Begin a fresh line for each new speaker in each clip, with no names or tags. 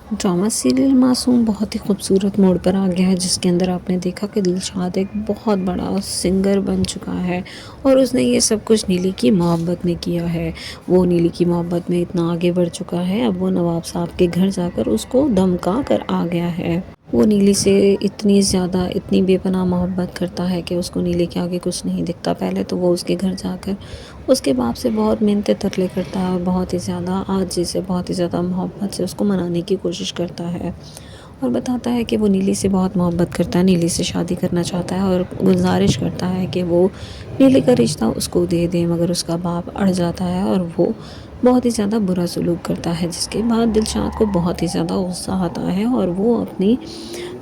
Drama serial मासूम बहुत ही खूबसूरत मोड़ पर आ गया है, जिसके अंदर आपने देखा कि दिलशाद एक बहुत बड़ा सिंगर बन चुका है और उसने ये सब कुछ नीली की मोहब्बत में किया है। वो नीली की मोहब्बत में इतना आगे बढ़ चुका है, अब वो नवाब साहब के घर जाकर उसको धमका कर आ गया है। वो नीली से इतनी ज़्यादा, इतनी बेपनाह मोहब्बत करता है कि उसको नीली के आगे कुछ नहीं दिखता। पहले तो वो उसके घर जाकर उसके बाप से बहुत मिन्नतें तरले करता है और बहुत ही ज़्यादा आजी से, बहुत ही ज़्यादा मोहब्बत से उसको मनाने की कोशिश करता है और बताता है कि वो नीली से बहुत मोहब्बत करता है, नीली से शादी करना चाहता है और गुजारिश करता है कि वो नीली का रिश्ता उसको दे दे। मगर उसका बाप अड़ जाता है और वो बहुत ही ज़्यादा बुरा सलूक करता है, जिसके बाद दिलशाद को बहुत ही ज़्यादा गुस्सा आता है और वो अपनी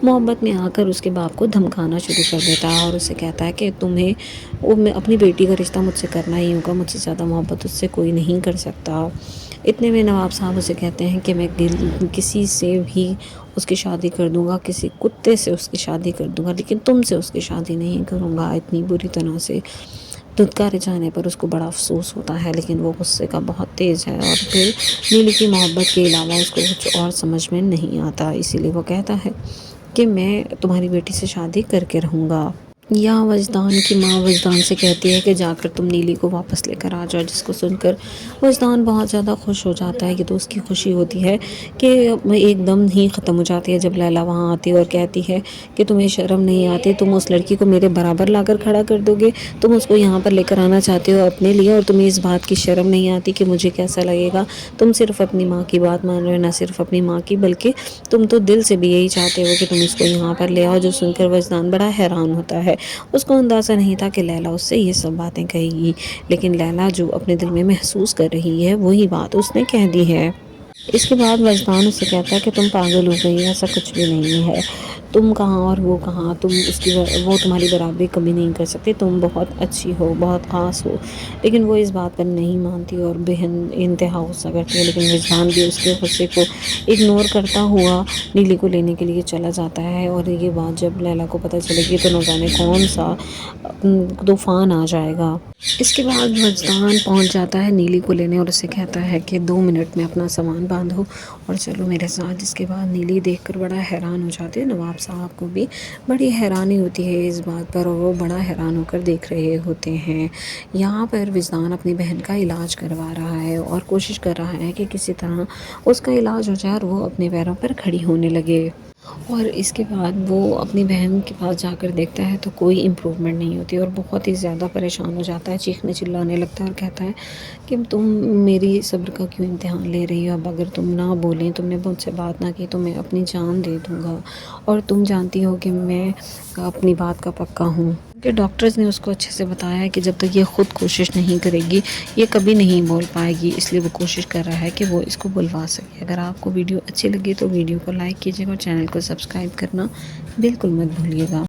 मोहब्बत में आकर उसके बाप को धमकाना शुरू कर देता है और उसे कहता है कि तुम्हें मैं अपनी बेटी का रिश्ता मुझसे करना ही होगा, मुझसे ज़्यादा मोहब्बत उससे कोई नहीं कर सकता। इतने में नवाब साहब उसे कहते हैं कि मैं किसी से भी उसकी शादी कर दूंगा, किसी कुत्ते से उसकी शादी कर दूंगा, लेकिन तुमसे उसकी शादी नहीं करूंगा। इतनी बुरी तरह से धुतकारे जाने पर उसको बड़ा अफसोस होता है, लेकिन वो गुस्से का बहुत तेज़ है और फिर नीली की मोहब्बत के अलावा उसको कुछ और समझ में नहीं आता। इसीलिए वो कहता है कि मैं तुम्हारी बेटी से शादी करके रहूँगा। या वजदान की माँ वजदान से कहती है कि जाकर तुम नीली को वापस लेकर आ जाओ, जिसको सुनकर वजदान बहुत ज़्यादा खुश हो जाता है। कि तो उसकी खुशी होती है कि एकदम ही ख़त्म हो जाती है जब लैला वहाँ आती है और कहती है कि तुम्हें शर्म नहीं आती, तुम उस लड़की को मेरे बराबर लाकर खड़ा कर दोगे, तुम उसको यहाँ पर लेकर आना चाहते हो अपने लिए और तुम्हें इस बात की शर्म नहीं आती कि मुझे कैसा लगेगा। तुम सिर्फ अपनी माँ की बात मान रहे हो, ना सिर्फ अपनी माँ की बल्कि तुम तो दिल से भी यही चाहते हो कि तुम इसको यहाँ पर ले आओ। जो सुनकर वजदान बड़ा हैरान होता है। उसको अंदाज़ा नहीं था कि लैला उससे ये सब बातें कहेगी, लेकिन लैला जो अपने दिल में महसूस कर रही है वही बात उसने कह दी है। इसके बाद वजदान उससे कहता है कि तुम पागल हो गई, ऐसा कुछ भी नहीं है। तुम कहाँ और वो कहाँ, वो तुम्हारी बराबरी कभी नहीं कर सकते, तुम बहुत अच्छी हो, बहुत ख़ास हो। लेकिन वो इस बात पर नहीं मानती और बेहन इंतहा गुस्सा करती है। लेकिन वजदान भी उसके गुस्से को इग्नोर करता हुआ नीली को लेने के लिए चला जाता है और ये बात जब लैला को पता चलेगी तो न जाने कौन सा तूफान आ जाएगा। इसके बाद वजदान पहुंच जाता है नीली को लेने और उसे कहता है कि 2 मिनट में अपना सामान बांधो और चलो मेरे साथ। जिसके बाद नीली देखकर बड़ा हैरान हो जाती है। नवाब साहब को भी बड़ी हैरानी होती है इस बात पर और वो बड़ा हैरान होकर देख रहे होते हैं। यहाँ पर वजदान अपनी बहन का इलाज करवा रहा है और कोशिश कर रहा है कि किसी तरह उसका इलाज हो जाए और वो अपने पैरों पर खड़ी होने लगे। और इसके बाद वो अपनी बहन के पास जाकर देखता है तो कोई इम्प्रूवमेंट नहीं होती और बहुत ही ज़्यादा परेशान हो जाता है, चीखने चिल्लाने लगता है और कहता है कि तुम मेरी सब्र का क्यों इम्तिहान ले रही हो। अब अगर तुम ना बोलें, तुमने मुझसे बात ना की तो मैं अपनी जान दे दूँगा और तुम जानती हो कि मैं अपनी बात का पक्का हूँ। कि डॉक्टर्स ने उसको अच्छे से बताया है कि जब तक ये ख़ुद कोशिश नहीं करेगी ये कभी नहीं बोल पाएगी, इसलिए वो कोशिश कर रहा है कि वो इसको बुलवा सके। अगर आपको वीडियो अच्छी लगी तो वीडियो को लाइक कीजिएगा और चैनल को सब्सक्राइब करना बिल्कुल मत भूलिएगा।